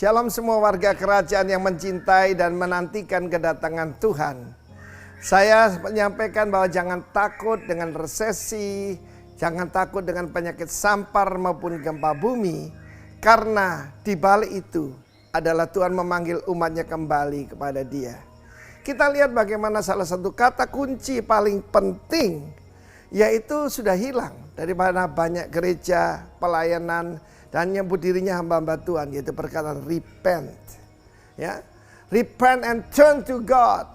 Shalom semua warga kerajaan yang mencintai dan menantikan kedatangan Tuhan. Saya menyampaikan bahwa jangan takut dengan resesi, jangan takut dengan penyakit sampar maupun gempa bumi. Karena di balik itu adalah Tuhan memanggil umatnya kembali kepada Dia. Kita lihat bagaimana salah satu kata kunci paling penting, yaitu sudah hilang daripada banyak gereja, pelayanan, dan nyebut dirinya hamba-hamba Tuhan, yaitu perkataan repent. Ya, repent and turn to God.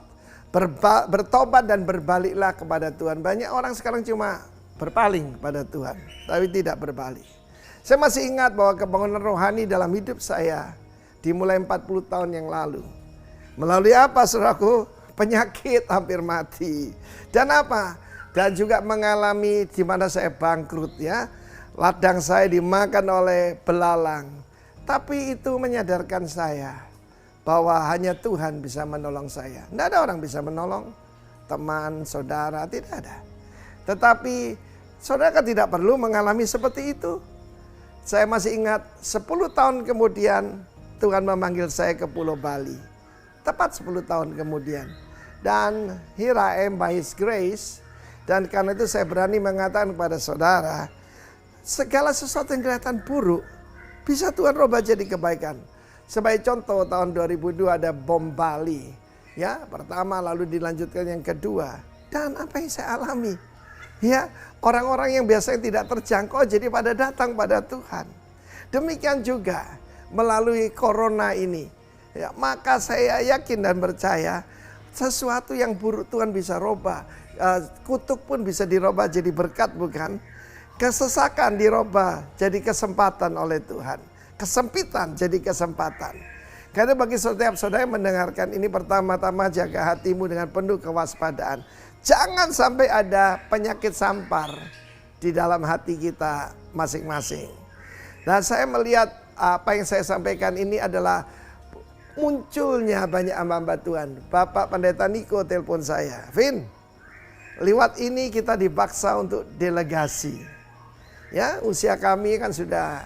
Bertobat dan berbaliklah kepada Tuhan. Banyak orang sekarang cuma berpaling kepada Tuhan, tapi tidak berbalik. Saya masih ingat bahwa kebangunan rohani dalam hidup saya dimulai 40 tahun yang lalu. Melalui apa, saudaraku? Penyakit hampir mati. Dan apa? Dan juga mengalami di mana saya bangkrut, ya. Ladang saya dimakan oleh belalang. Tapi itu menyadarkan saya bahwa hanya Tuhan bisa menolong saya. Tidak ada orang bisa menolong. Teman, saudara, tidak ada. Tetapi saudara tidak perlu mengalami seperti itu. Saya masih ingat 10 tahun kemudian Tuhan memanggil saya ke Pulau Bali. Tepat 10 tahun kemudian. Dan here I am by His grace. Dan karena itu saya berani mengatakan kepada saudara, segala sesuatu yang kelihatan buruk bisa Tuhan rubah jadi kebaikan. Sebagai contoh tahun 2002 ada bom Bali. Ya, pertama lalu dilanjutkan yang kedua. Dan apa yang saya alami? Ya, orang-orang yang biasanya tidak terjangkau jadi pada datang pada Tuhan. Demikian juga melalui corona ini. Ya, maka saya yakin dan percaya sesuatu yang buruk Tuhan bisa rubah. Kutuk pun bisa dirubah jadi berkat, bukan? Kesesakan dirubah jadi kesempatan oleh Tuhan. Kesempitan jadi kesempatan. Karena bagi setiap saudara yang mendengarkan ini, pertama-tama jaga hatimu dengan penuh kewaspadaan. Jangan sampai ada penyakit sampar di dalam hati kita masing-masing. Nah, saya melihat apa yang saya sampaikan ini adalah munculnya banyak hamba-hamba Tuhan. Bapak Pendeta Niko telepon saya, Vin, lewat ini kita dipaksa untuk delegasi. Ya, usia kami kan sudah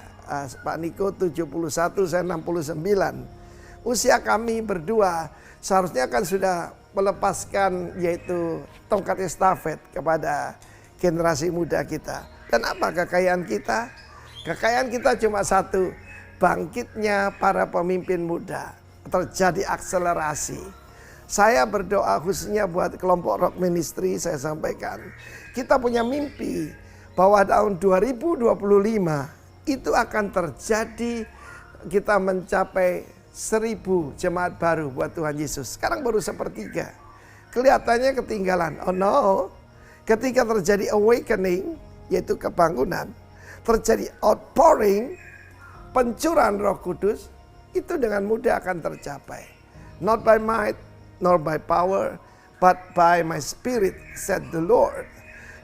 Pak Niko 71, saya 69. Usia kami berdua seharusnya kan sudah melepaskan yaitu tongkat estafet kepada generasi muda kita. Dan apa kekayaan kita? Kekayaan kita cuma satu, bangkitnya para pemimpin muda. Terjadi akselerasi. Saya berdoa khususnya buat kelompok Rock Ministry, saya sampaikan. Kita punya mimpi bahwa tahun 2025 itu akan terjadi, kita mencapai 1000 jemaat baru buat Tuhan Yesus. Sekarang baru 1/3. Kelihatannya ketinggalan. Oh no. Ketika terjadi awakening, yaitu kebangunan, terjadi outpouring, pencurahan Roh Kudus, itu dengan mudah akan tercapai. Not by might, nor by power, but by my spirit, said the Lord.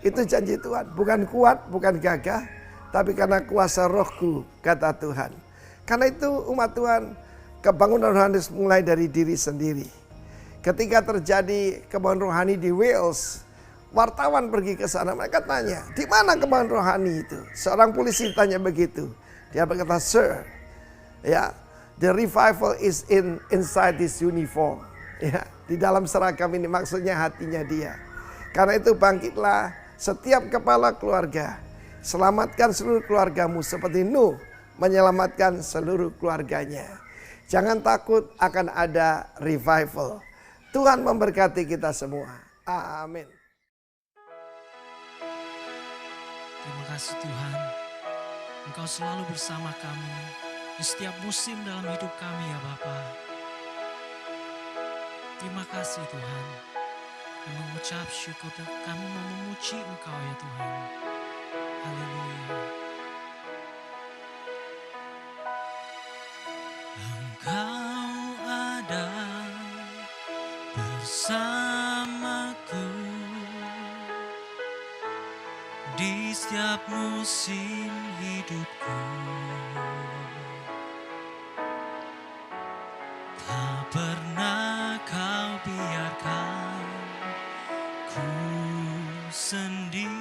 Itu janji Tuhan, bukan kuat, bukan gagah, tapi karena kuasa rohku, kata Tuhan. Karena itu umat Tuhan, kebangunan rohani mulai dari diri sendiri. Ketika terjadi kebangunan rohani di Wales, wartawan pergi ke sana, mereka tanya, di mana kebangunan rohani itu? Seorang polisi tanya begitu. Dia berkata, sir, ya, the revival is inside this uniform. Ya, di dalam seragam ini, maksudnya hatinya dia. Karena itu bangkitlah setiap kepala keluarga, selamatkan seluruh keluargamu seperti Nuh menyelamatkan seluruh keluarganya. Jangan takut, akan ada revival. Tuhan memberkati kita semua. Amin. Terima kasih Tuhan, Engkau selalu bersama kami di setiap musim dalam hidup kami ya Bapa. Terima kasih Tuhan. Kami mengucap syukur dan kami mau memuji Engkau ya Tuhan. Haleluya. Engkau ada bersamaku di setiap musim hidupku. Tak pernah kau biarkan ku sendiri.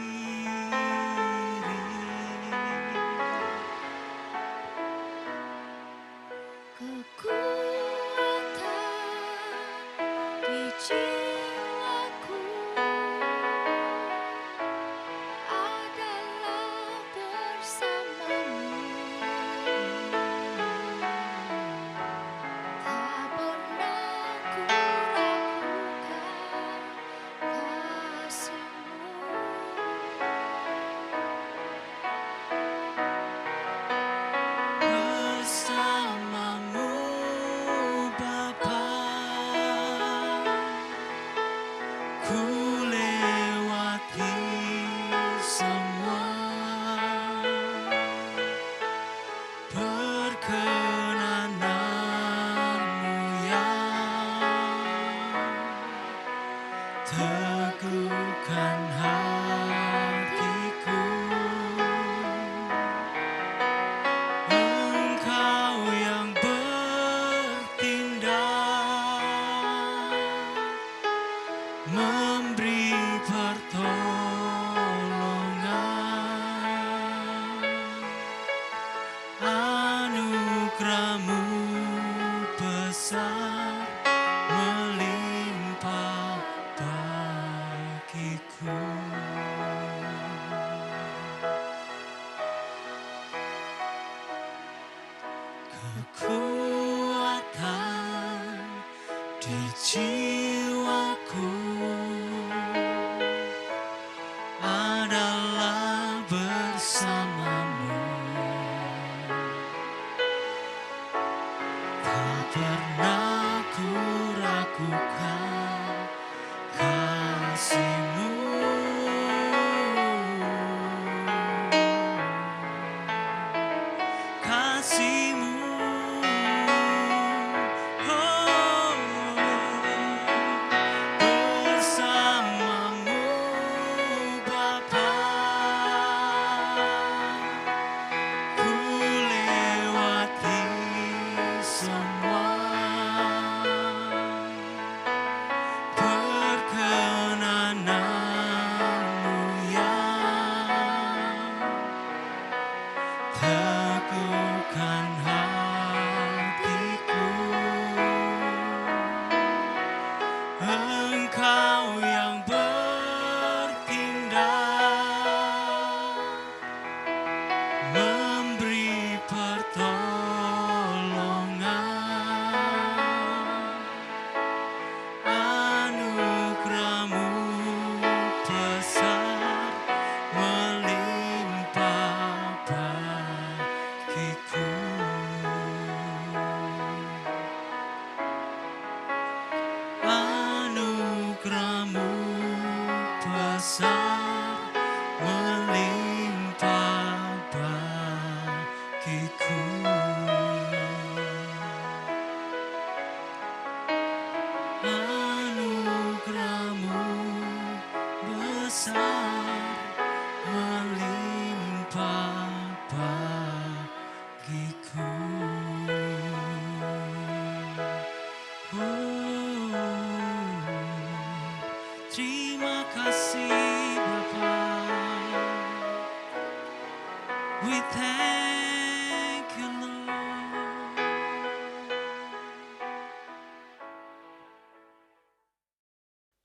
We thank you, Lord.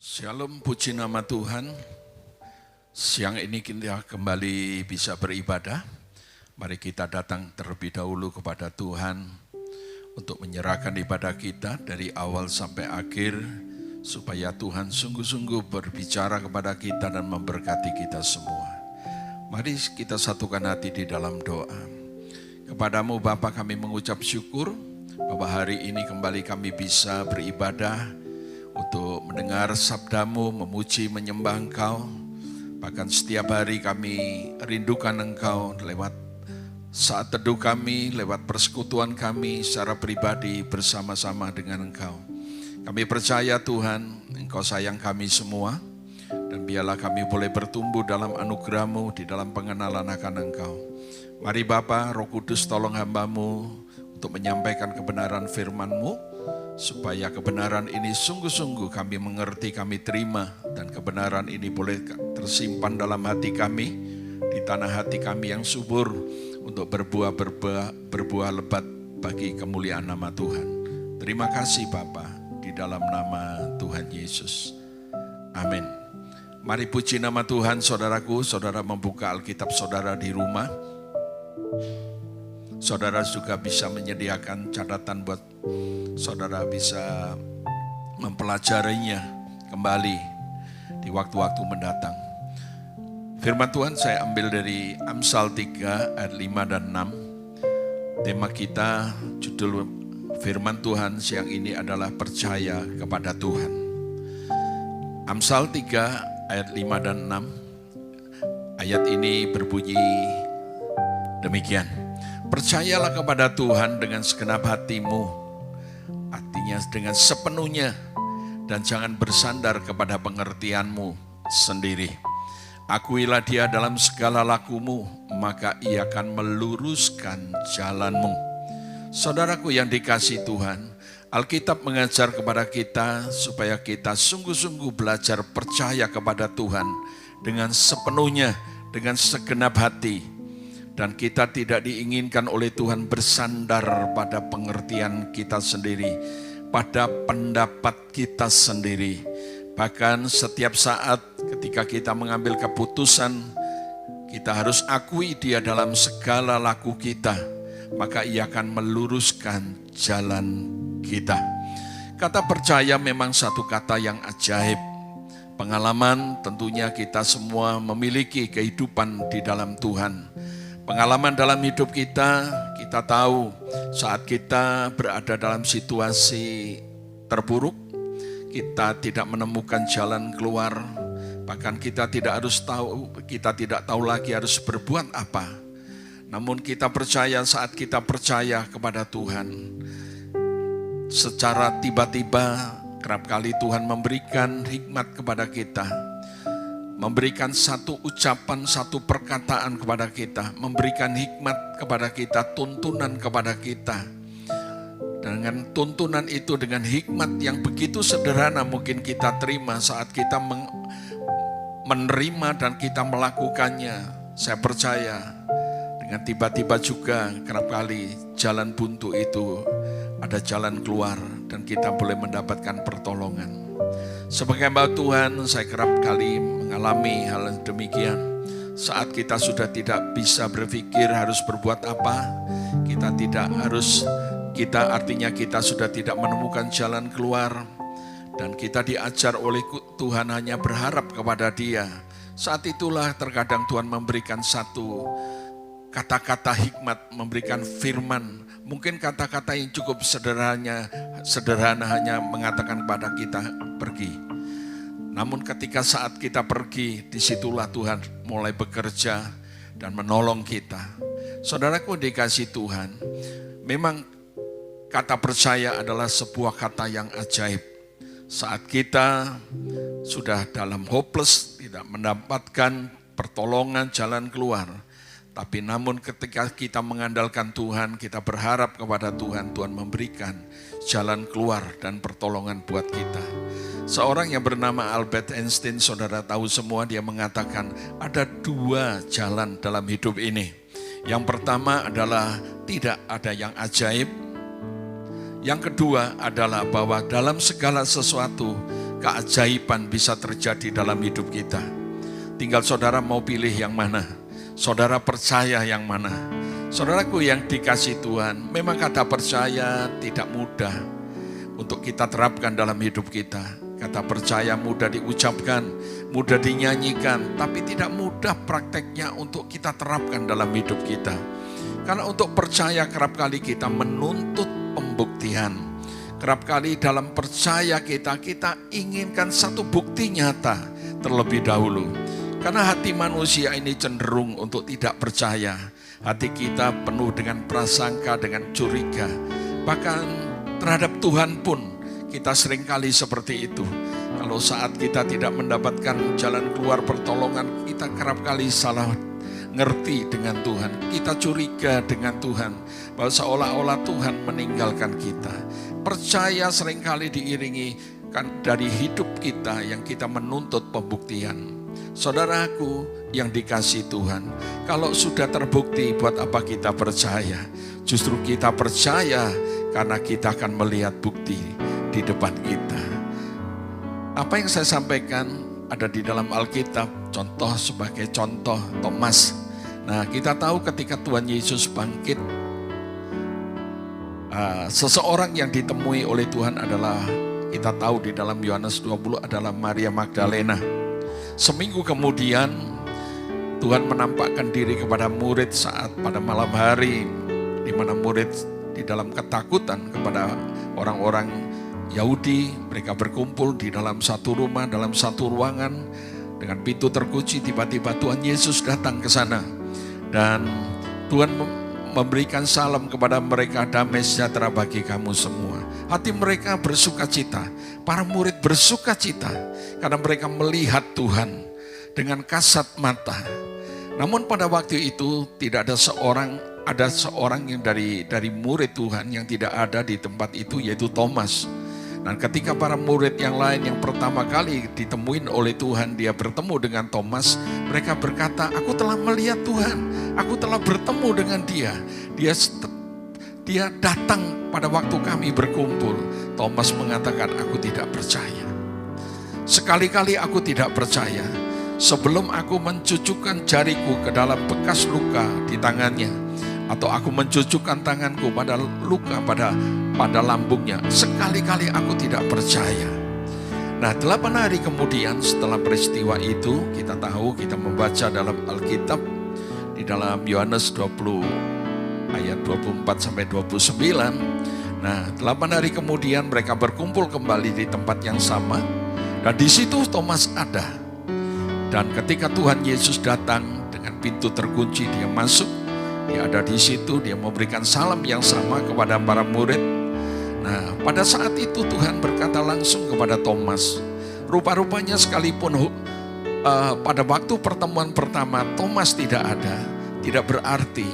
Shalom, puji nama Tuhan. Siang ini kita kembali bisa beribadah. Mari kita datang terlebih dahulu kepada Tuhan untuk menyerahkan ibadah kita dari awal sampai akhir, supaya Tuhan sungguh-sungguh berbicara kepada kita dan memberkati kita semua. Mari kita satukan hati di dalam doa. Kepadamu Bapa kami mengucap syukur bahwa hari ini kembali kami bisa beribadah untuk mendengar sabdamu, memuji, menyembah Engkau. Bahkan setiap hari kami rindukan Engkau lewat saat teduh kami, lewat persekutuan kami secara pribadi bersama-sama dengan Engkau. Kami percaya Tuhan, Engkau sayang kami semua, dan biarlah kami boleh bertumbuh dalam anugerah-Mu, di dalam pengenalan akan Engkau. Mari Bapa, Roh Kudus tolong hamba-Mu untuk menyampaikan kebenaran firman-Mu, supaya kebenaran ini sungguh-sungguh kami mengerti, kami terima, dan kebenaran ini boleh tersimpan dalam hati kami, di tanah hati kami yang subur, untuk berbuah lebat bagi kemuliaan nama Tuhan. Terima kasih Bapa, di dalam nama Tuhan Yesus. Amin. Mari puji nama Tuhan saudaraku. Saudara membuka Alkitab saudara di rumah. Saudara juga bisa menyediakan catatan buat saudara bisa mempelajarinya kembali di waktu-waktu mendatang. Firman Tuhan saya ambil dari Amsal 3 ayat 5 dan 6. Tema kita, judul firman Tuhan siang ini adalah percaya kepada Tuhan. Amsal 3 ayat 5 dan 6. Ayat ini berbunyi demikian. Percayalah kepada Tuhan dengan segenap hatimu, artinya dengan sepenuhnya, dan jangan bersandar kepada pengertianmu sendiri. Akuilah Dia dalam segala lakumu, maka Ia akan meluruskan jalanmu. Saudaraku yang dikasihi Tuhan, Alkitab mengajar kepada kita supaya kita sungguh-sungguh belajar percaya kepada Tuhan dengan sepenuhnya, dengan segenap hati. Dan kita tidak diinginkan oleh Tuhan bersandar pada pengertian kita sendiri, pada pendapat kita sendiri. Bahkan setiap saat ketika kita mengambil keputusan, kita harus akui Dia dalam segala laku kita, maka Ia akan meluruskan jalan kita. Kata percaya memang satu kata yang ajaib. Pengalaman tentunya kita semua memiliki kehidupan di dalam Tuhan. Pengalaman dalam hidup kita, kita tahu saat kita berada dalam situasi terburuk, kita tidak menemukan jalan keluar, bahkan kita tidak tahu lagi harus berbuat apa. Namun kita percaya saat kita percaya kepada Tuhan, secara tiba-tiba kerap kali Tuhan memberikan hikmat kepada kita, memberikan satu ucapan, satu perkataan kepada kita, memberikan hikmat kepada kita, tuntunan kepada kita. Dengan tuntunan itu, dengan hikmat yang begitu sederhana mungkin kita terima saat kita menerima dan kita melakukannya. Saya percaya dengan tiba-tiba juga kerap kali jalan buntu itu ada jalan keluar dan kita boleh mendapatkan pertolongan. Sebagai hamba Tuhan, saya kerap kali mengalami hal demikian. Saat kita sudah tidak bisa berpikir harus berbuat apa, artinya kita sudah tidak menemukan jalan keluar, dan kita diajar oleh Tuhan hanya berharap kepada Dia. Saat itulah terkadang Tuhan memberikan satu kata-kata hikmat, memberikan firman. Mungkin kata-kata yang cukup sederhana hanya mengatakan kepada kita, pergi. Namun ketika saat kita pergi, disitulah Tuhan mulai bekerja dan menolong kita. Saudaraku dikasih Tuhan, memang kata percaya adalah sebuah kata yang ajaib. Saat kita sudah dalam hopeless, tidak mendapatkan pertolongan, jalan keluar, tapi namun ketika kita mengandalkan Tuhan, kita berharap kepada Tuhan, Tuhan memberikan jalan keluar dan pertolongan buat kita. Seorang yang bernama Albert Einstein, saudara tahu semua, dia mengatakan ada dua jalan dalam hidup ini. Yang pertama adalah tidak ada yang ajaib. Yang kedua adalah bahwa dalam segala sesuatu keajaiban bisa terjadi dalam hidup kita. Tinggal saudara mau pilih yang mana. Saudara percaya yang mana. Saudaraku yang dikasih Tuhan, memang kata percaya tidak mudah untuk kita terapkan dalam hidup kita. Kata percaya mudah diucapkan, mudah dinyanyikan, tapi tidak mudah prakteknya untuk kita terapkan dalam hidup kita. Karena untuk percaya kerap kali kita menuntut pembuktian. Kerap kali dalam percaya kita inginkan satu bukti nyata terlebih dahulu. Karena hati manusia ini cenderung untuk tidak percaya. Hati kita penuh dengan prasangka, dengan curiga. Bahkan terhadap Tuhan pun kita seringkali seperti itu. Kalau saat kita tidak mendapatkan jalan keluar pertolongan, kita kerap kali salah ngerti dengan Tuhan. Kita curiga dengan Tuhan, bahwa seolah-olah Tuhan meninggalkan kita. Percaya seringkali diiringi kan dari hidup kita yang kita menuntut pembuktian. Saudaraku yang dikasih Tuhan, kalau sudah terbukti, buat apa kita percaya? Justru kita percaya karena kita akan melihat bukti di depan kita. Apa yang saya sampaikan ada di dalam Alkitab, contoh sebagai contoh Thomas. Nah, kita tahu ketika Tuhan Yesus bangkit, seseorang yang ditemui oleh Tuhan adalah, kita tahu di dalam Yohanes 20 adalah Maria Magdalena. Seminggu kemudian Tuhan menampakkan diri kepada murid saat pada malam hari, di mana murid di dalam ketakutan kepada orang-orang Yahudi. Mereka berkumpul di dalam satu rumah, dalam satu ruangan dengan pintu terkunci. Tiba-tiba Tuhan Yesus datang ke sana dan Tuhan memberikan salam kepada mereka, damai sejahtera bagi kamu semua. Hati mereka bersuka cita, para murid bersuka cita karena mereka melihat Tuhan dengan kasat mata. Namun pada waktu itu tidak ada seorang yang dari murid Tuhan yang tidak ada di tempat itu, yaitu Thomas. Dan ketika para murid yang lain yang pertama kali ditemuin oleh Tuhan, dia bertemu dengan Thomas, mereka berkata, aku telah melihat Tuhan, aku telah bertemu dengan dia. Dia datang pada waktu kami berkumpul. Thomas mengatakan, aku tidak percaya. Sekali-kali aku tidak percaya. Sebelum aku mencucukkan jariku ke dalam bekas luka di tangannya, atau aku mencucukkan tanganku pada luka pada lambungnya, sekali-kali aku tidak percaya. Nah, 8 hari kemudian setelah peristiwa itu, kita tahu, kita membaca dalam Alkitab di dalam Yohanes 20 ayat 24-29. Nah, 8 hari kemudian mereka berkumpul kembali di tempat yang sama, dan di situ Thomas ada. Dan ketika Tuhan Yesus datang dengan pintu terkunci, dia masuk, dia ada di situ, dia memberikan salam yang sama kepada para murid. Nah, pada saat itu Tuhan berkata langsung kepada Thomas. Rupa-rupanya sekalipun pada waktu pertemuan pertama Thomas tidak ada, tidak berarti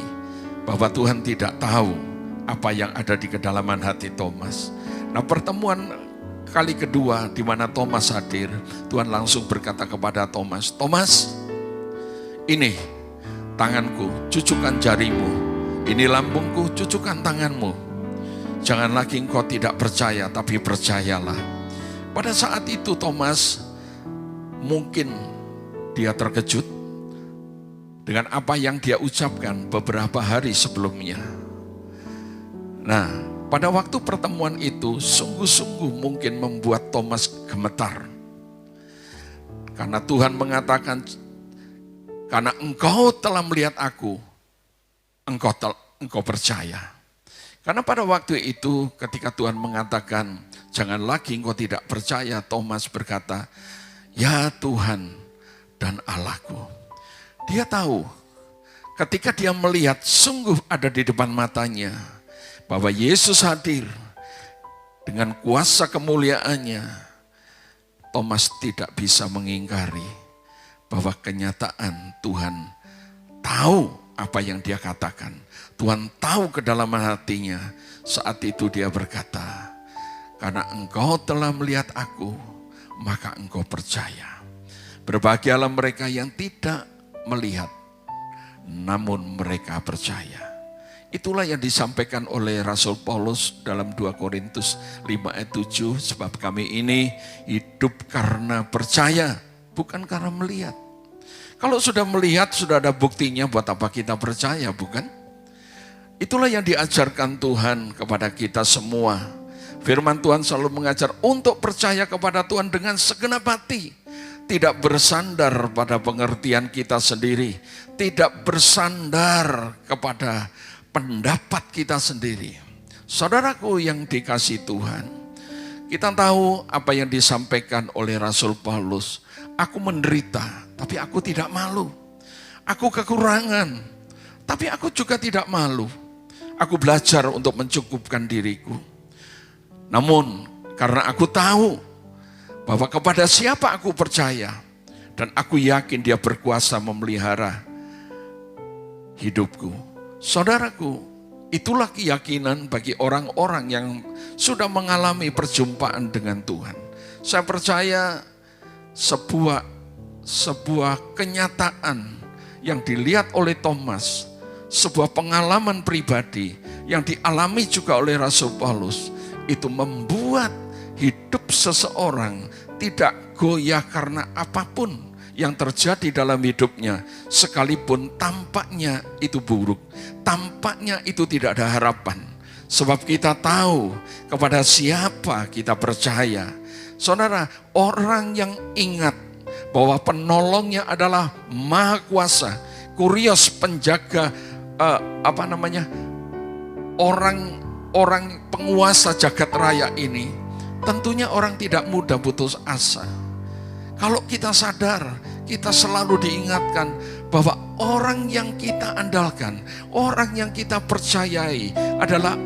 bahwa Tuhan tidak tahu apa yang ada di kedalaman hati Thomas. Nah, pertemuan kali kedua di mana Thomas hadir, Tuhan langsung berkata kepada Thomas, Thomas, ini tanganku, cucukkan jarimu. Ini lambungku, cucukkan tanganmu. Jangan lagi engkau tidak percaya, tapi percayalah. Pada saat itu Thomas mungkin dia terkejut dengan apa yang dia ucapkan beberapa hari sebelumnya. Nah, pada waktu pertemuan itu sungguh-sungguh mungkin membuat Thomas gemetar. Karena Tuhan mengatakan, karena engkau telah melihat aku, engkau percaya. Karena pada waktu itu ketika Tuhan mengatakan, jangan lagi engkau tidak percaya, Thomas berkata, ya Tuhan dan Allahku. Dia tahu ketika dia melihat sungguh ada di depan matanya, bahwa Yesus hadir dengan kuasa kemuliaannya, Thomas tidak bisa mengingkari bahwa kenyataan Tuhan tahu apa yang dia katakan. Tuhan tahu kedalaman hatinya. Saat itu dia berkata, karena engkau telah melihat aku, maka engkau percaya. Berbahagialah mereka yang tidak melihat, namun mereka percaya. Itulah yang disampaikan oleh Rasul Paulus dalam 2 Korintus 5 ayat 7, sebab kami ini hidup karena percaya, bukan karena melihat. Kalau sudah melihat, sudah ada buktinya, buat apa kita percaya, bukan? Itulah yang diajarkan Tuhan kepada kita semua. Firman Tuhan selalu mengajar untuk percaya kepada Tuhan dengan segenap hati. Tidak bersandar pada pengertian kita sendiri. Tidak bersandar kepada pendapat kita sendiri. Saudaraku yang dikasihi Tuhan, kita tahu apa yang disampaikan oleh Rasul Paulus. Aku menderita, tapi aku tidak malu. Aku kekurangan, tapi aku juga tidak malu. Aku belajar untuk mencukupkan diriku. Namun karena aku tahu bahwa kepada siapa aku percaya, dan aku yakin Dia berkuasa memelihara hidupku. Saudaraku, itulah keyakinan bagi orang-orang yang sudah mengalami perjumpaan dengan Tuhan. Saya percaya sebuah kenyataan yang dilihat oleh Thomas, sebuah pengalaman pribadi yang dialami juga oleh Rasul Paulus, itu membuat hidup seseorang tidak goyah karena apapun yang terjadi dalam hidupnya, sekalipun tampaknya itu buruk, tampaknya itu tidak ada harapan. Sebab kita tahu kepada siapa kita percaya. Saudara, orang yang ingat bahwa penolongnya adalah Maha Kuasa, Kurios penjaga orang penguasa jagat raya ini, tentunya orang tidak mudah putus asa. Kalau kita sadar, kita selalu diingatkan bahwa orang yang kita andalkan, orang yang kita percayai adalah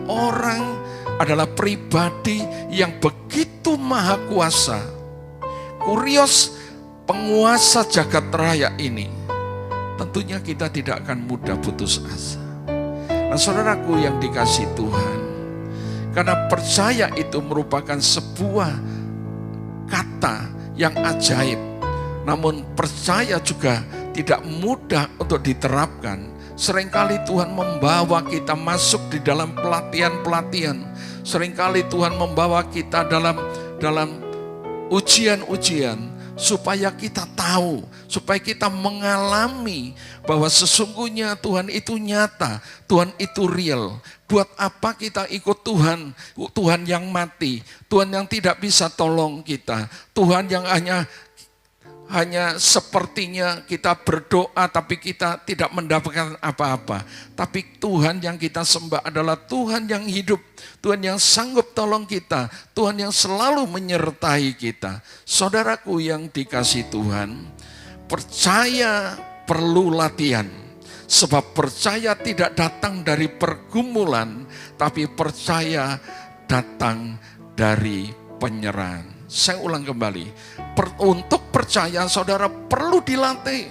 pribadi yang begitu maha kuasa. Kurios penguasa jagat raya ini, tentunya kita tidak akan mudah putus asa. Nah, saudaraku yang dikasihi Tuhan, karena percaya itu merupakan sebuah kata yang ajaib, namun percaya juga tidak mudah untuk diterapkan. Seringkali Tuhan membawa kita masuk di dalam pelatihan-pelatihan. Seringkali Tuhan membawa kita dalam ujian-ujian supaya kita tahu, supaya kita mengalami bahwa sesungguhnya Tuhan itu nyata, Tuhan itu real. Buat apa kita ikut Tuhan? Tuhan yang mati, Tuhan yang tidak bisa tolong kita, Tuhan yang hanya sepertinya kita berdoa tapi kita tidak mendapatkan apa-apa. Tapi Tuhan yang kita sembah adalah Tuhan yang hidup, Tuhan yang sanggup tolong kita, Tuhan yang selalu menyertai kita. Saudaraku yang dikasihi Tuhan, percaya perlu latihan. Sebab percaya tidak datang dari pergumulan, tapi percaya datang dari penyerahan. Saya ulang kembali, untuk percaya saudara perlu dilatih.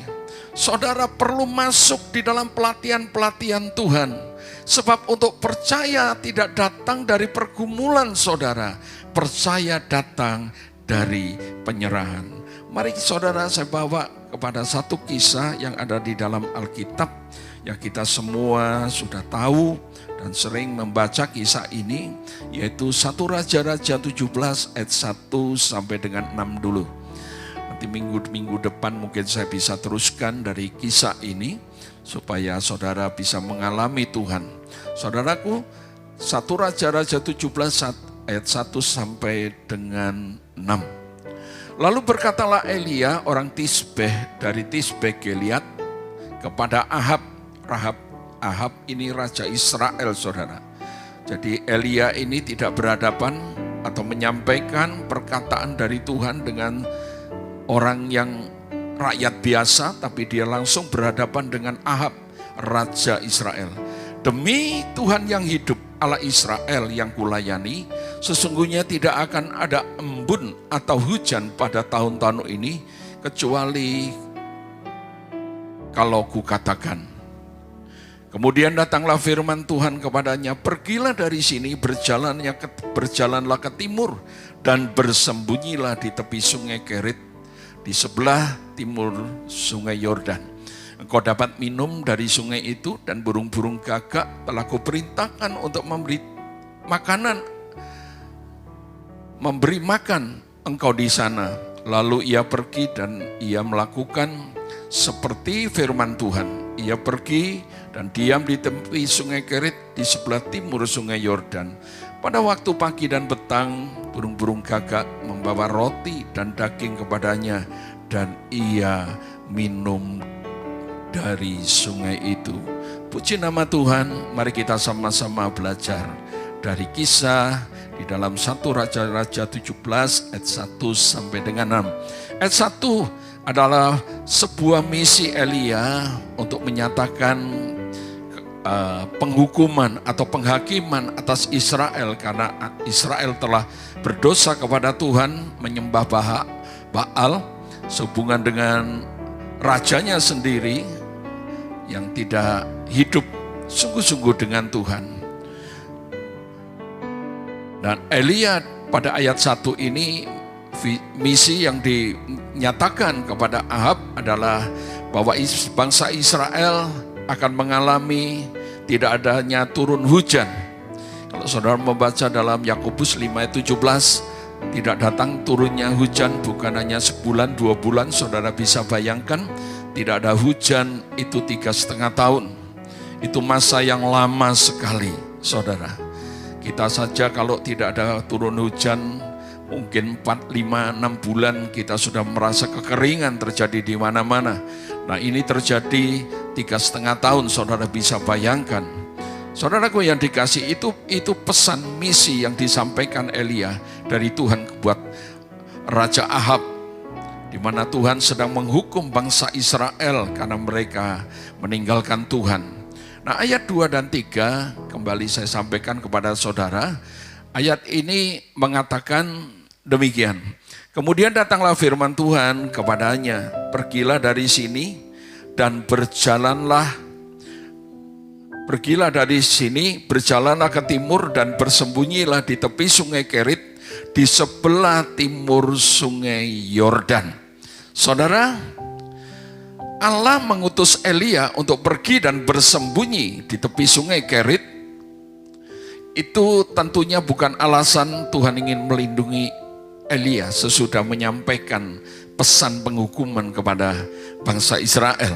Saudara perlu masuk di dalam pelatihan-pelatihan Tuhan. Sebab untuk percaya tidak datang dari pergumulan saudara, percaya datang dari penyerahan. Mari saudara saya bawa kepada satu kisah yang ada di dalam Alkitab, yang kita semua sudah tahu dan sering membaca kisah ini, yaitu 1 Raja-Raja 17 ayat 1 sampai dengan 6 dulu. Nanti minggu depan mungkin saya bisa teruskan dari kisah ini, supaya saudara bisa mengalami Tuhan. Saudaraku, 1 Raja-Raja 17 ayat 1 sampai dengan 6. Lalu berkatalah Elia orang Tisbeh dari Tisbeh Gilead kepada Ahab. Ahab ini raja Israel, saudara. Jadi Elia ini tidak berhadapan atau menyampaikan perkataan dari Tuhan dengan orang yang rakyat biasa, tapi dia langsung berhadapan dengan Ahab, raja Israel. Demi Tuhan yang hidup, Allah Israel yang kulayani, sesungguhnya tidak akan ada embun atau hujan pada tahun-tahun ini, kecuali kalau kukatakan. Kemudian datanglah firman Tuhan kepadanya, pergilah dari sini, berjalanlah ke timur, dan bersembunyilah di tepi sungai Kerit, di sebelah timur sungai Yordan. Engkau dapat minum dari sungai itu dan burung-burung gagak telah kuperintahkan untuk memberi makan engkau di sana. Lalu ia pergi dan ia melakukan seperti firman Tuhan. Ia pergi dan diam di tepi sungai Kerit di sebelah timur sungai Yordan. Pada waktu pagi dan petang, burung-burung gagak membawa roti dan daging kepadanya, dan ia minum dari sungai itu. Puji nama Tuhan, mari kita sama-sama belajar dari kisah di dalam 1 Raja-Raja 17 ayat 1 sampai dengan 6. Ayat 1 adalah sebuah misi Elia untuk menyatakan penghukuman atau penghakiman atas Israel karena Israel telah berdosa kepada Tuhan, menyembah Baal sehubungan dengan rajanya sendiri yang tidak hidup sungguh-sungguh dengan Tuhan. Dan Elia pada ayat 1 ini, misi yang dinyatakan kepada Ahab adalah bahwa bangsa Israel akan mengalami tidak adanya turun hujan. Kalau saudara membaca dalam Yakobus 5 ayat 17, tidak datang turunnya hujan bukan hanya sebulan 2 bulan, saudara bisa bayangkan tidak ada hujan itu 3,5 tahun. Itu masa yang lama sekali, saudara. Kita saja kalau tidak ada turun hujan, mungkin 4, 5, 6 bulan kita sudah merasa kekeringan terjadi di mana-mana. Nah ini terjadi 3,5 tahun, saudara bisa bayangkan. Saudaraku yang dikasih, itu pesan misi yang disampaikan Elia dari Tuhan buat Raja Ahab, di mana Tuhan sedang menghukum bangsa Israel karena mereka meninggalkan Tuhan. Nah ayat 2 dan 3 kembali saya sampaikan kepada saudara. Ayat ini mengatakan demikian. Kemudian datanglah firman Tuhan kepadanya, pergilah dari sini dan berjalanlah ke timur dan bersembunyilah di tepi sungai Kerit di sebelah timur sungai Yordan. Saudara, Allah mengutus Elia untuk pergi dan bersembunyi di tepi sungai Kerit. Itu tentunya bukan alasan Tuhan ingin melindungi Elia sesudah menyampaikan pesan penghukuman kepada bangsa Israel.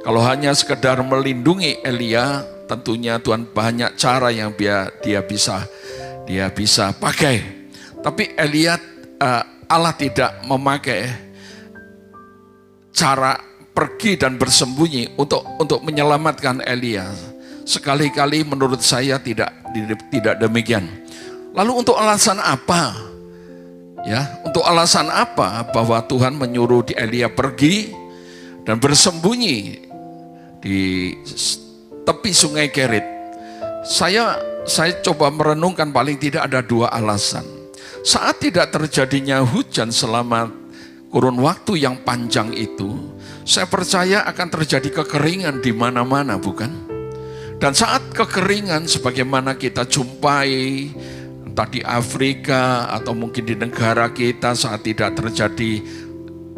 Kalau hanya sekedar melindungi Elia, tentunya Tuhan banyak cara yang dia bisa pakai. Tapi Allah tidak memakai cara pergi dan bersembunyi untuk menyelamatkan Elia. Sekali-kali menurut saya tidak demikian. Lalu untuk alasan apa? Ya, untuk alasan apa bahwa Tuhan menyuruh Elia pergi dan bersembunyi di tepi sungai Kerit? Saya coba merenungkan, paling tidak ada 2 alasan. Saat tidak terjadinya hujan selama kurun waktu yang panjang itu, saya percaya akan terjadi kekeringan di mana-mana, bukan? Dan saat kekeringan sebagaimana kita jumpai entah di Afrika atau mungkin di negara kita, saat tidak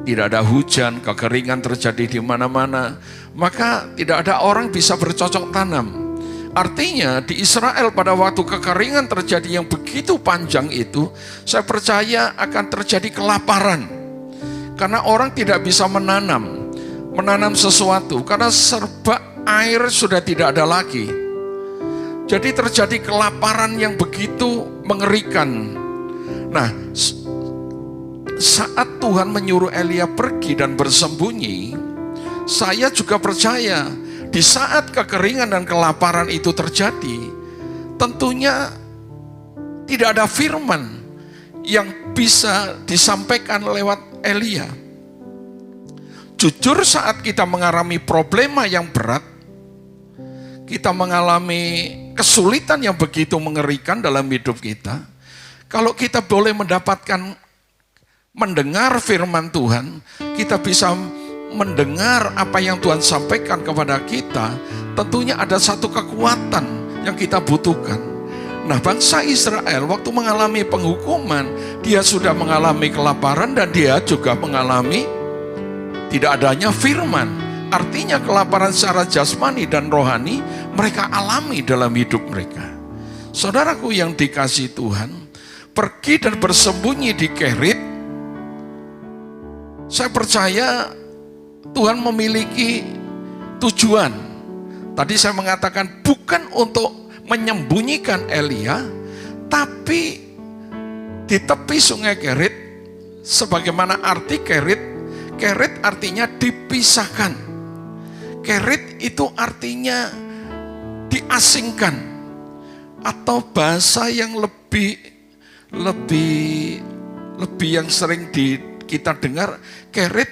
ada hujan, kekeringan terjadi di mana-mana, maka tidak ada orang bisa bercocok tanam. Artinya di Israel pada waktu kekeringan terjadi yang begitu panjang itu, saya percaya akan terjadi kelaparan. Karena orang tidak bisa menanam sesuatu, karena serba air sudah tidak ada lagi. Jadi terjadi kelaparan yang begitu mengerikan. Nah, saat Tuhan menyuruh Elia pergi dan bersembunyi, saya juga percaya di saat kekeringan dan kelaparan itu terjadi, tentunya tidak ada firman yang bisa disampaikan lewat Elia. Jujur, saat kita mengalami problema yang berat, kita mengalami kesulitan yang begitu mengerikan dalam hidup kita, kalau kita boleh mendengar firman Tuhan, kita bisa mendengar apa yang Tuhan sampaikan kepada kita, tentunya ada satu kekuatan yang kita butuhkan. Nah, bangsa Israel waktu mengalami penghukuman, dia sudah mengalami kelaparan dan dia juga mengalami tidak adanya firman. Artinya kelaparan secara jasmani dan rohani mereka alami dalam hidup mereka. Saudaraku yang dikasihi Tuhan, pergi dan bersembunyi di Kerit. Saya percaya Tuhan memiliki tujuan. Tadi saya mengatakan bukan untuk menyembunyikan Elia, tapi di tepi sungai Kerit, sebagaimana arti Kerit, Kerit artinya dipisahkan. Kerit itu artinya diasingkan, atau bahasa yang lebih yang sering kita dengar, Kerit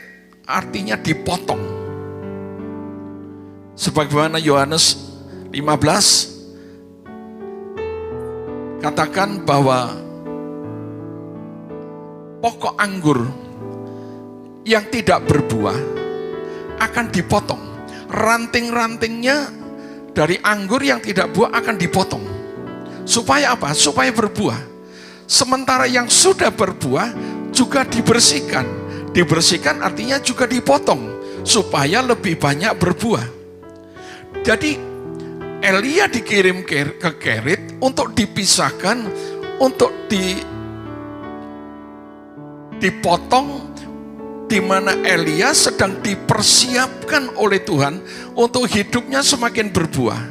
artinya dipotong. Sebagaimana Yohanes 15 katakan bahwa pokok anggur yang tidak berbuah akan dipotong. Ranting-rantingnya dari anggur yang tidak buah akan dipotong. Supaya apa? Supaya berbuah. Sementara yang sudah berbuah juga dibersihkan. Dibersihkan artinya juga dipotong supaya lebih banyak berbuah. Jadi Elia dikirim ke Kerit untuk dipisahkan, untuk dipotong, di mana Elia sedang dipersiapkan oleh Tuhan untuk hidupnya semakin berbuah.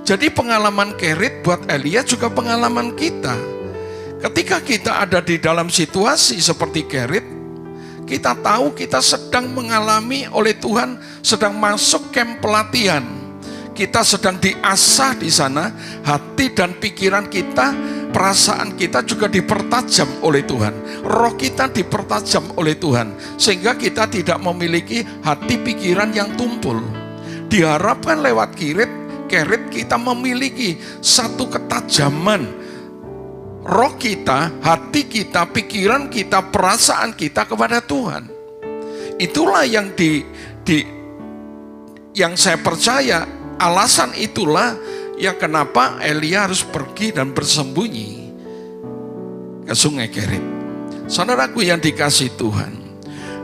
Jadi pengalaman Kerit buat Elia juga pengalaman kita. Ketika kita ada di dalam situasi seperti Kerit, kita tahu kita sedang mengalami oleh Tuhan, sedang masuk camp pelatihan. Kita sedang diasah di sana, hati dan pikiran kita, perasaan kita juga dipertajam oleh Tuhan. Roh kita dipertajam oleh Tuhan, sehingga kita tidak memiliki hati pikiran yang tumpul. Diharapkan lewat Kerit kita memiliki satu ketajaman roh kita, hati kita, pikiran kita, perasaan kita kepada Tuhan. Itulah yang yang saya percaya. Alasan itulah yang kenapa Elia harus pergi dan bersembunyi ke sungai Kerit. Saudaraku yang dikasihi Tuhan.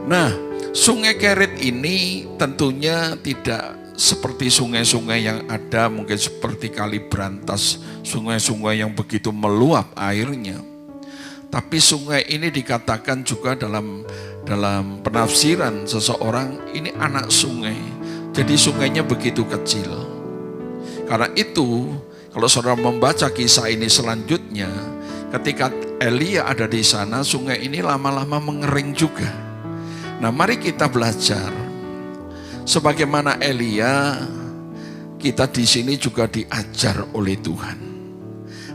Nah, sungai Kerit ini tentunya tidak seperti sungai-sungai yang ada, mungkin seperti Kali Brantas, sungai-sungai yang begitu meluap airnya. Tapi sungai ini dikatakan juga dalam penafsiran seseorang, ini anak sungai. Jadi sungainya begitu kecil. Karena itu, kalau saudara membaca kisah ini selanjutnya, ketika Elia ada di sana, sungai ini lama-lama mengering juga. Nah, mari kita belajar. Sebagaimana Elia, kita di sini juga diajar oleh Tuhan.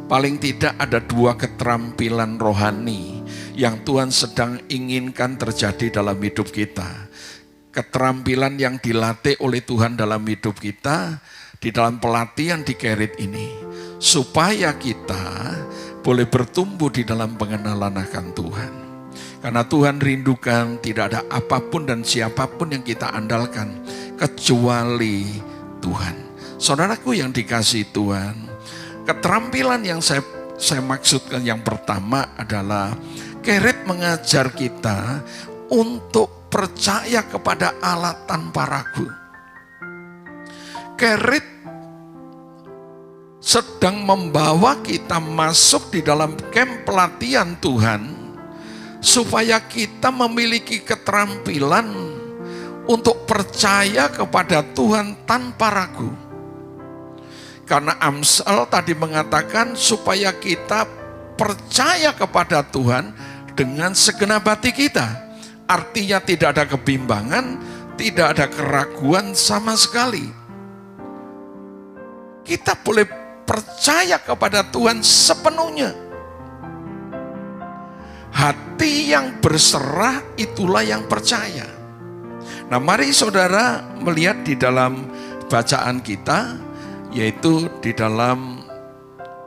Paling tidak ada 2 keterampilan rohani yang Tuhan sedang inginkan terjadi dalam hidup kita. Keterampilan yang dilatih oleh Tuhan dalam hidup kita, di dalam pelatihan di Kerit ini, supaya kita boleh bertumbuh di dalam pengenalan akan Tuhan. Karena Tuhan rindukan tidak ada apapun dan siapapun yang kita andalkan kecuali Tuhan. Saudaraku yang dikasihi Tuhan, keterampilan yang saya maksudkan yang pertama adalah Kerit mengajar kita untuk percaya kepada Allah tanpa ragu. Kerit sedang membawa kita masuk di dalam camp pelatihan Tuhan, supaya kita memiliki keterampilan untuk percaya kepada Tuhan tanpa ragu. Karena Amsal tadi mengatakan supaya kita percaya kepada Tuhan dengan segenap hati kita. Artinya tidak ada kebimbangan, tidak ada keraguan sama sekali. Kita boleh percaya kepada Tuhan sepenuhnya. Hati yang berserah itulah yang percaya. Nah, mari saudara melihat di dalam bacaan kita, yaitu di dalam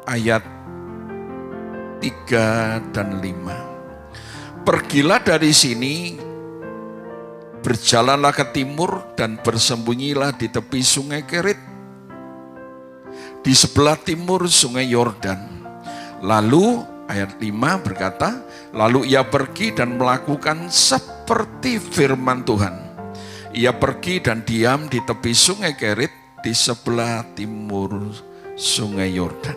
ayat 3 dan 5. Pergilah dari sini, berjalanlah ke timur dan bersembunyilah di tepi sungai Kerit, di sebelah timur sungai Yordan. Lalu ayat 5 berkata, lalu ia pergi dan melakukan seperti firman Tuhan. Ia pergi dan diam di tepi sungai Kerit di sebelah timur sungai Yordan.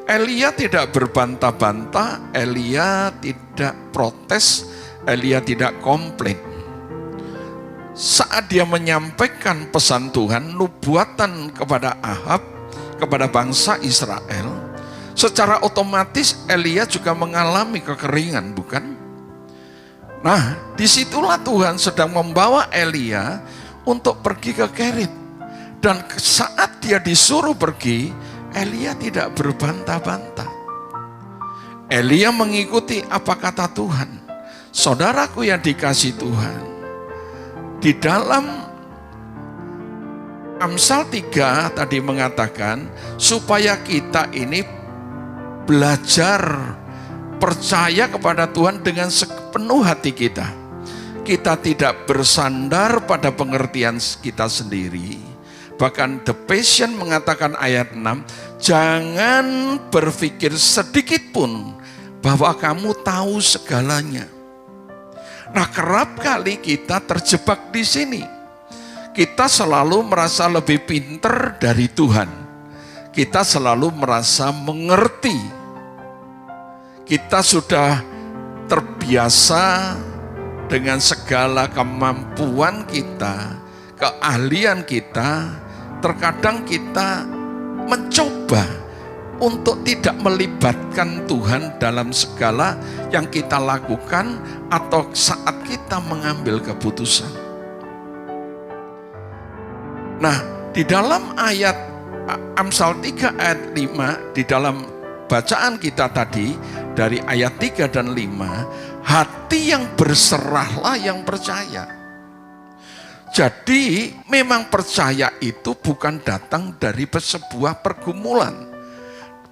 Elia tidak berbantah-bantah, Elia tidak protes, Elia tidak komplain. Saat dia menyampaikan pesan Tuhan, nubuatan kepada Ahab, kepada bangsa Israel, secara otomatis Elia juga mengalami kekeringan, bukan? Nah, disitulah Tuhan sedang membawa Elia untuk pergi ke Kerit. Dan saat dia disuruh pergi, Elia tidak berbantah-bantah. Elia mengikuti apa kata Tuhan. Saudaraku yang dikasihi Tuhan, di dalam Amsal 3 tadi mengatakan, supaya kita ini belajar percaya kepada Tuhan dengan sepenuh hati kita. Kita tidak bersandar pada pengertian kita sendiri. Bahkan The Passion mengatakan ayat 6, jangan berpikir sedikit pun bahwa kamu tahu segalanya. Nah, kerap kali kita terjebak di sini. Kita selalu merasa lebih pintar dari Tuhan. Kita selalu merasa mengerti. Kita sudah terbiasa dengan segala kemampuan kita, keahlian kita. Terkadang kita mencoba untuk tidak melibatkan Tuhan dalam segala yang kita lakukan atau saat kita mengambil keputusan. Nah, di dalam ayat Amsal 3 ayat 5, di dalam bacaan kita tadi, dari ayat 3 dan 5, hati yang berserahlah yang percaya. Jadi memang percaya itu bukan datang dari sebuah pergumulan.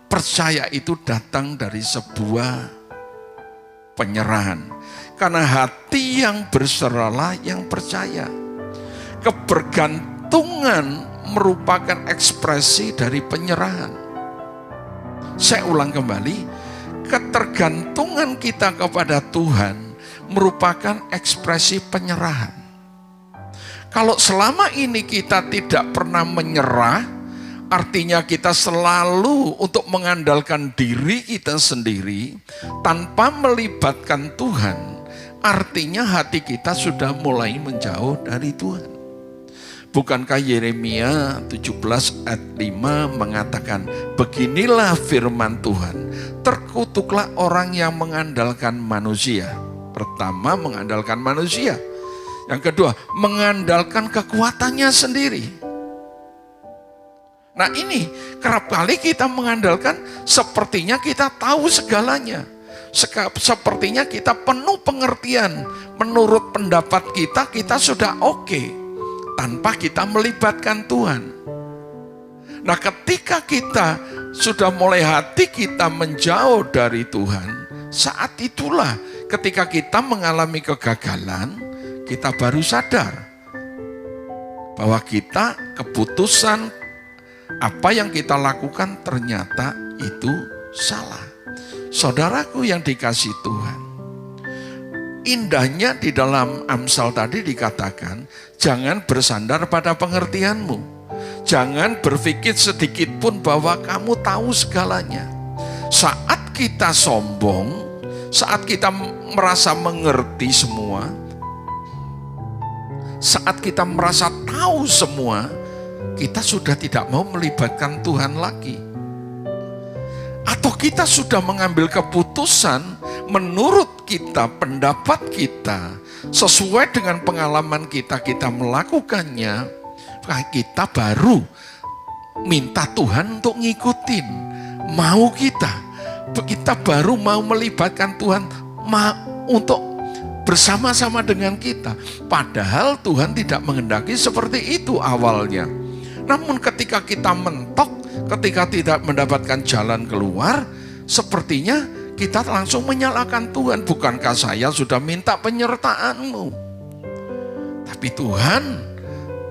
Percaya itu datang dari sebuah penyerahan. Karena hati yang berserahlah yang percaya. Kebergantungan merupakan ekspresi dari penyerahan. Saya ulang kembali, ketergantungan kita kepada Tuhan merupakan ekspresi penyerahan. Kalau selama ini kita tidak pernah menyerah, artinya kita selalu untuk mengandalkan diri kita sendiri tanpa melibatkan Tuhan. Artinya hati kita sudah mulai menjauh dari Tuhan. Bukankah Yeremia 17 ayat 5 mengatakan, beginilah firman Tuhan, terkutuklah orang yang mengandalkan manusia. Pertama, mengandalkan manusia. Yang kedua, mengandalkan kekuatannya sendiri. Nah ini kerap kali kita mengandalkan sepertinya kita tahu segalanya. Sepertinya kita penuh pengertian. Menurut pendapat kita, kita sudah oke. Tanpa kita melibatkan Tuhan. Nah ketika kita sudah mulai hati kita menjauh dari Tuhan, saat itulah ketika kita mengalami kegagalan, kita baru sadar bahwa kita keputusan apa yang kita lakukan ternyata itu salah. Saudaraku yang dikasihi Tuhan, indahnya di dalam Amsal tadi dikatakan, jangan bersandar pada pengertianmu. Jangan berpikir sedikit pun bahwa kamu tahu segalanya. Saat kita sombong, saat kita merasa mengerti semua, saat kita merasa tahu semua, kita sudah tidak mau melibatkan Tuhan lagi. Atau kita sudah mengambil keputusan menurut kita, pendapat kita, sesuai dengan pengalaman kita, kita melakukannya, kita baru minta Tuhan untuk ngikutin mau kita baru mau melibatkan Tuhan untuk bersama-sama dengan kita. Padahal Tuhan tidak menghendaki seperti itu awalnya. Namun ketika kita mentok, ketika tidak mendapatkan jalan keluar, sepertinya kita langsung menyalahkan Tuhan. Bukankah saya sudah minta penyertaanmu? Tapi Tuhan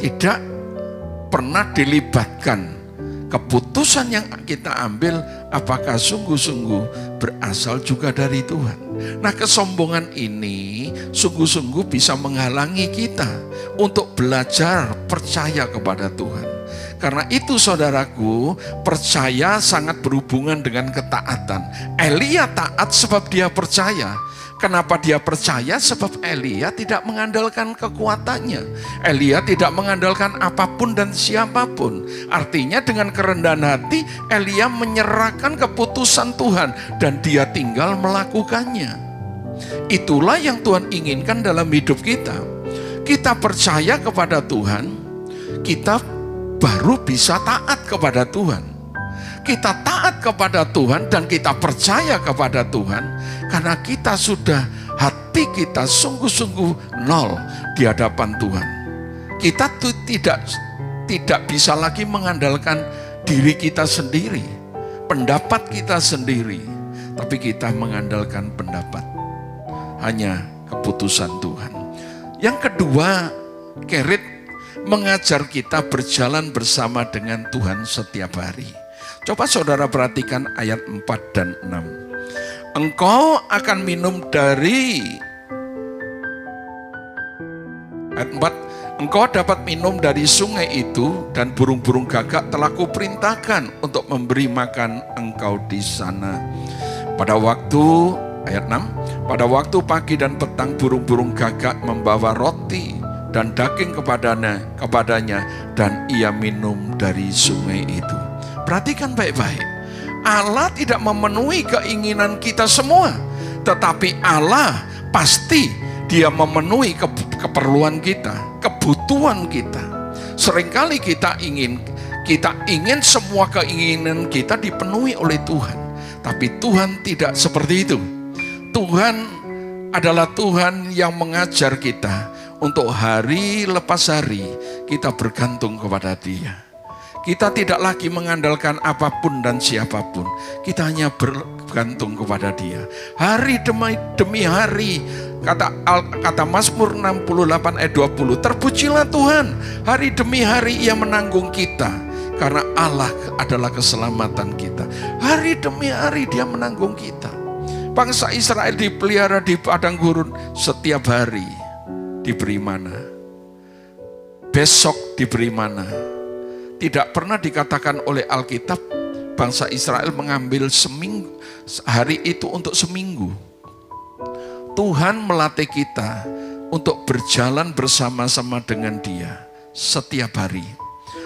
tidak pernah dilibatkan. Keputusan yang kita ambil apakah sungguh-sungguh berasal juga dari Tuhan? Nah, kesombongan ini sungguh-sungguh bisa menghalangi kita untuk belajar percaya kepada Tuhan. Karena itu saudaraku, percaya sangat berhubungan dengan ketaatan. Elia taat sebab dia percaya. Kenapa dia percaya? Sebab Elia tidak mengandalkan kekuatannya. Elia tidak mengandalkan apapun dan siapapun. Artinya dengan kerendahan hati, Elia menyerahkan keputusan Tuhan dan dia tinggal melakukannya. Itulah yang Tuhan inginkan dalam hidup kita. Kita percaya kepada Tuhan, kita baru bisa taat kepada Tuhan. Kita taat kepada Tuhan dan kita percaya kepada Tuhan karena kita sudah, hati kita sungguh-sungguh nol di hadapan Tuhan. Kita tuh tidak bisa lagi mengandalkan diri kita sendiri, pendapat kita sendiri, tapi kita mengandalkan pendapat, hanya keputusan Tuhan. Yang kedua, Kerit mengajar kita berjalan bersama dengan Tuhan setiap hari. Coba saudara perhatikan ayat 4 dan 6. Engkau akan minum dari ayat 4. Engkau dapat minum dari sungai itu dan burung-burung gagak telah kuperintahkan untuk memberi makan engkau di sana. Pada waktu ayat 6, pada waktu pagi dan petang burung-burung gagak membawa roti dan daging kepadanya dan ia minum dari sungai itu. Perhatikan baik-baik. Allah tidak memenuhi keinginan kita semua, tetapi Allah pasti dia memenuhi keperluan kita, kebutuhan kita. Seringkali kita ingin semua keinginan kita dipenuhi oleh Tuhan, tapi Tuhan tidak seperti itu. Tuhan adalah Tuhan yang mengajar kita untuk hari lepas hari kita bergantung kepada Dia. Kita tidak lagi mengandalkan apapun dan siapapun. Kita hanya bergantung kepada Dia. Hari demi hari, kata Mazmur 68 ayat 20, terpujilah Tuhan, hari demi hari Ia menanggung kita. Karena Allah adalah keselamatan kita. Hari demi hari Dia menanggung kita. Bangsa Israel dipelihara di padang gurun, setiap hari diberi mana, besok diberi mana. Tidak pernah dikatakan oleh Alkitab bangsa Israel mengambil hari itu untuk seminggu. Tuhan melatih kita untuk berjalan bersama-sama dengan Dia setiap hari.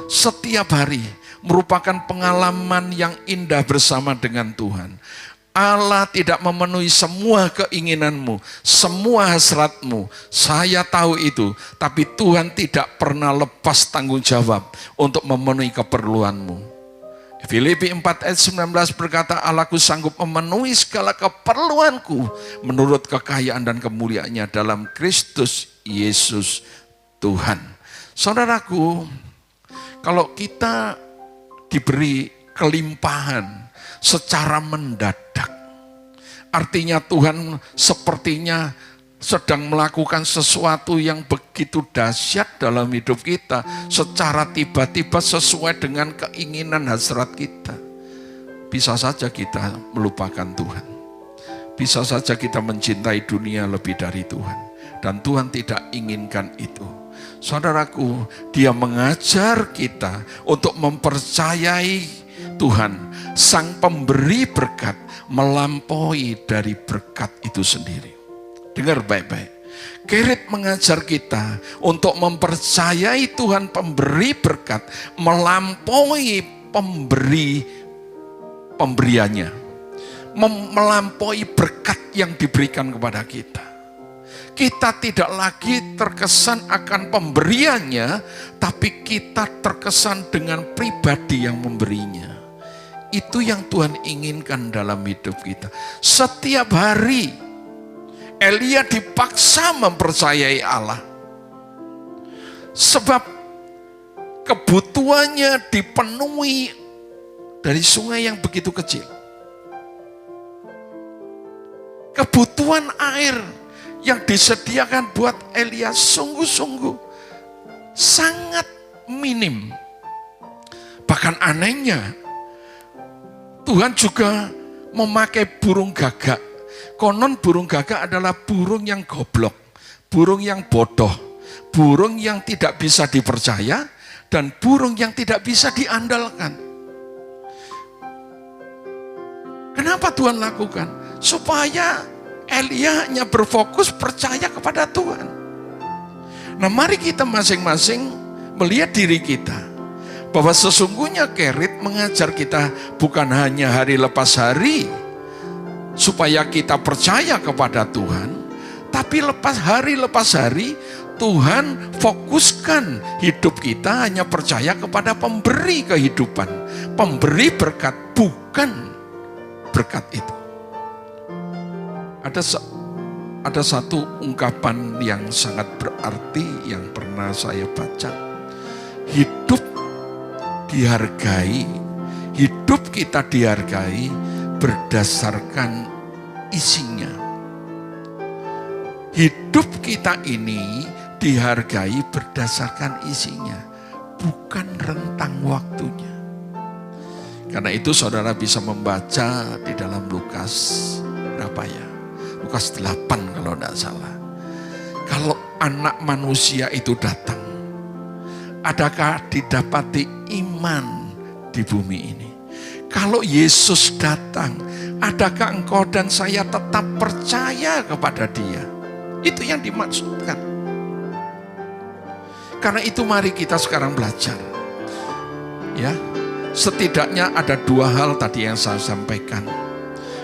Setiap hari merupakan pengalaman yang indah bersama dengan Tuhan. Allah tidak memenuhi semua keinginanmu, semua hasratmu. Saya tahu itu, tapi Tuhan tidak pernah lepas tanggung jawab untuk memenuhi keperluanmu. Filipi 4 ayat 19 berkata, Allahku sanggup memenuhi segala keperluanku menurut kekayaan dan kemuliaannya dalam Kristus Yesus Tuhan. Saudaraku, kalau kita diberi kelimpahan secara mendadak, artinya Tuhan sepertinya sedang melakukan sesuatu yang begitu dahsyat dalam hidup kita secara tiba-tiba sesuai dengan keinginan hasrat kita. Bisa saja kita melupakan Tuhan. Bisa saja kita mencintai dunia lebih dari Tuhan. Dan Tuhan tidak inginkan itu. Saudaraku, Dia mengajar kita untuk mempercayai Tuhan, Sang Pemberi berkat, melampaui dari berkat itu sendiri. Dengar baik-baik. Kerit mengajar kita untuk mempercayai Tuhan Pemberi berkat, melampaui pemberiannya, melampaui berkat yang diberikan kepada kita. Kita tidak lagi terkesan akan pemberiannya, tapi kita terkesan dengan pribadi yang memberinya. Itu yang Tuhan inginkan dalam hidup kita. Setiap hari Elia dipaksa mempercayai Allah. Sebab kebutuhannya dipenuhi dari sungai yang begitu kecil. Kebutuhan air yang disediakan buat Elia sungguh-sungguh sangat minim. Bahkan anehnya, Tuhan juga memakai burung gagak Konon burung gagak adalah burung yang goblok, burung yang bodoh, burung yang tidak bisa dipercaya, dan burung yang tidak bisa diandalkan. Kenapa Tuhan lakukan? Supaya Elia hanya berfokus percaya kepada Tuhan. Nah, mari kita masing-masing melihat diri kita. Bahwa sesungguhnya Kerit mengajar kita bukan hanya hari lepas hari supaya kita percaya kepada Tuhan, tapi hari lepas hari Tuhan fokuskan hidup kita hanya percaya kepada pemberi kehidupan, pemberi berkat, bukan berkat itu. Ada satu ungkapan yang sangat berarti yang pernah saya baca. Hidup dihargai, hidup kita dihargai berdasarkan isinya. Hidup kita ini dihargai berdasarkan isinya, bukan rentang waktunya. Karena itu saudara bisa membaca di dalam Lukas berapa ya? Lukas 8 kalau tidak salah. Kalau anak manusia itu datang, adakah didapati iman di bumi ini? Kalau Yesus datang, adakah engkau dan saya tetap percaya kepada Dia? Itu yang dimaksudkan. Karena itu mari kita sekarang belajar. Ya, setidaknya ada dua hal tadi yang saya sampaikan.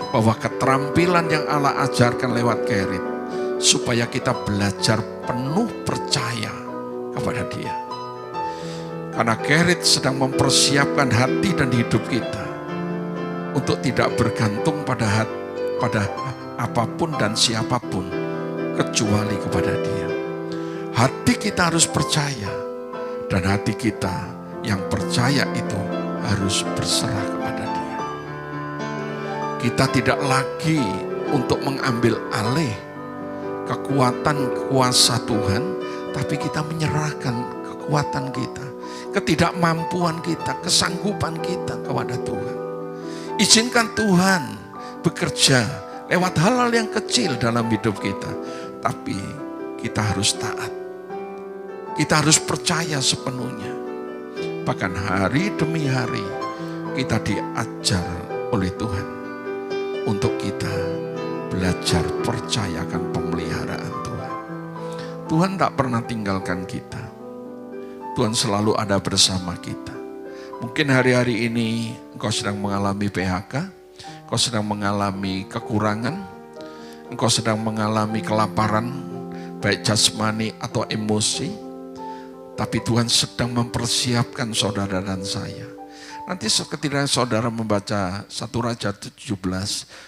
Bahwa keterampilan yang Allah ajarkan lewat Kerit, supaya kita belajar penuh percaya kepada Dia. Karena Kerit sedang mempersiapkan hati dan hidup kita untuk tidak bergantung pada apapun dan siapapun kecuali kepada Dia. Hati kita harus percaya, dan hati kita yang percaya itu harus berserah kepada Dia. Kita tidak lagi untuk mengambil alih kekuatan kuasa Tuhan, tapi kita menyerahkan kekuatan kita, ketidakmampuan kita, kesanggupan kita kepada Tuhan. Izinkan Tuhan bekerja lewat hal-hal yang kecil dalam hidup kita, tapi kita harus taat. Kita harus percaya sepenuhnya. Bahkan hari demi hari kita diajar oleh Tuhan untuk kita belajar percayakan pemeliharaan Tuhan. Tuhan tak pernah tinggalkan kita. Tuhan selalu ada bersama kita. Mungkin hari-hari ini engkau sedang mengalami PHK, engkau sedang mengalami kekurangan, engkau sedang mengalami kelaparan, baik jasmani atau emosi. Tapi Tuhan sedang mempersiapkan saudara dan saya. Nanti ketika saudara membaca 1 Raja 17,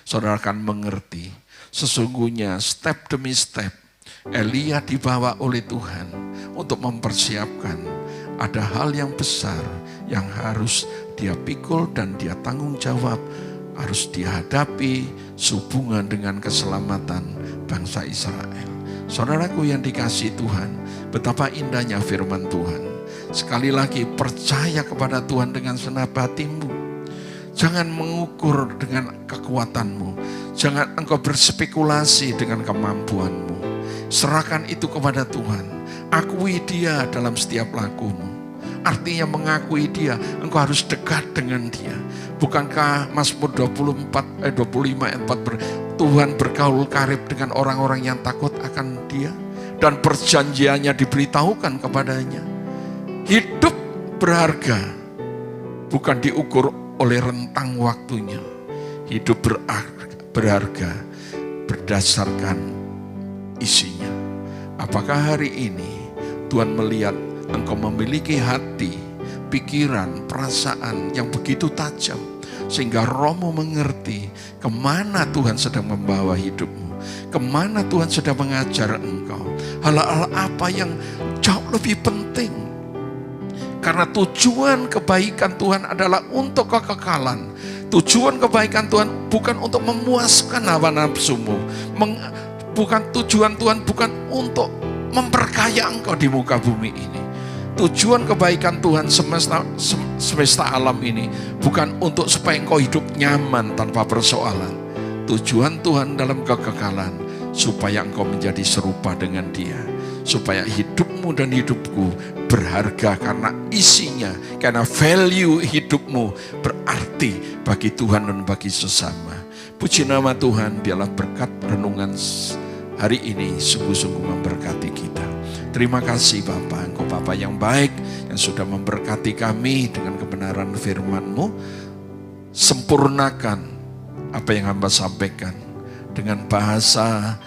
saudara akan mengerti. Sesungguhnya step demi step, Elia dibawa oleh Tuhan untuk mempersiapkan ada hal yang besar yang harus dia pikul dan dia tanggung jawab, harus dihadapi sehubungan dengan keselamatan bangsa Israel. Saudaraku yang dikasihi Tuhan, betapa indahnya firman Tuhan. Sekali lagi percaya kepada Tuhan dengan segenap hatimu. Jangan mengukur dengan kekuatanmu. Jangan engkau berspekulasi dengan kemampuanmu. Serahkan itu kepada Tuhan. Akui Dia dalam setiap lakumu. Artinya mengakui Dia, engkau harus dekat dengan Dia. Bukankah Mazmur 25 ayat 4 Tuhan bergaul karib dengan orang-orang yang takut akan Dia, dan perjanjiannya diberitahukan kepadanya. Hidup berharga bukan diukur oleh rentang waktunya. Hidup berharga berdasarkan isinya. Apakah hari ini Tuhan melihat engkau memiliki hati, pikiran, perasaan yang begitu tajam, sehingga rohmu mengerti kemana Tuhan sedang membawa hidupmu, kemana Tuhan sedang mengajar engkau, hal-hal apa yang jauh lebih penting. Karena tujuan kebaikan Tuhan adalah untuk kekekalan. Tujuan kebaikan Tuhan bukan untuk memuaskan hawa nafsumu. Tujuan Tuhan bukan untuk memperkaya engkau di muka bumi ini. Tujuan kebaikan Tuhan semesta alam ini bukan untuk supaya engkau hidup nyaman tanpa persoalan, tujuan Tuhan dalam kekekalan, supaya engkau menjadi serupa dengan Dia, supaya hidupmu dan hidupku berharga karena isinya, karena value hidupmu berarti bagi Tuhan dan bagi sesama. Puji nama Tuhan, biarlah berkat renungan hari ini sungguh-sungguh memberkati kita. Terima kasih Bapa, Engkau Bapa yang baik, yang sudah memberkati kami dengan kebenaran firman-Mu. Sempurnakan apa yang hamba sampaikan dengan bahasa,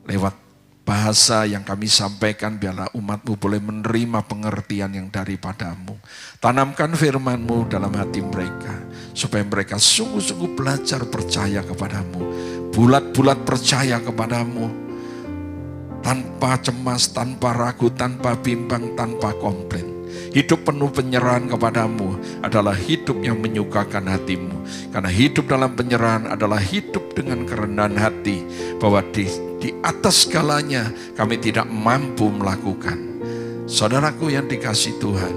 lewat bahasa yang kami sampaikan, biarlah umat-Mu boleh menerima pengertian yang daripadamu. Tanamkan firman-Mu dalam hati mereka, supaya mereka sungguh-sungguh belajar percaya kepadamu, bulat-bulat percaya kepadamu, tanpa cemas, tanpa ragu, tanpa bimbang, tanpa komplain. Hidup penuh penyerahan kepadamu adalah hidup yang menyukakan hatimu. Karena hidup dalam penyerahan adalah hidup dengan kerendahan hati, bahwa di atas segalanya kami tidak mampu melakukan. Saudaraku yang dikasihi Tuhan,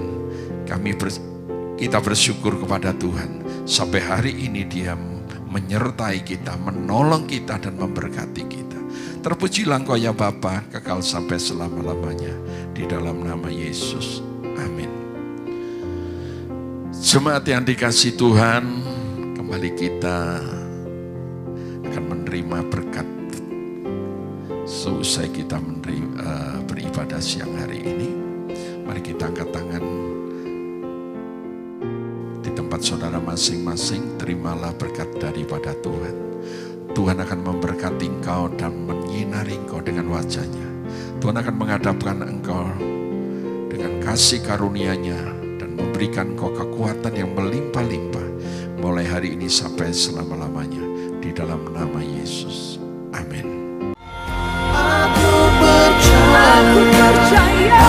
kita bersyukur kepada Tuhan. Sampai hari ini Dia menyertai kita, menolong kita dan memberkati kita. Terpujilah Engkau ya Bapa, kekal sampai selama-lamanya. Di dalam nama Yesus. Amin. Jemaat yang dikasihi Tuhan, kembali kita akan menerima berkat seusai kita beribadah siang hari ini. Mari kita angkat tangan di tempat saudara masing-masing. Terimalah berkat daripada Tuhan. Tuhan akan memberkati engkau dan menyinari engkau dengan wajah-Nya. Tuhan akan menghadapkan engkau dengan kasih karunia-Nya dan memberikan engkau kekuatan yang melimpah-limpah mulai hari ini sampai selama-lamanya, di dalam nama Yesus. Amin. Aku percaya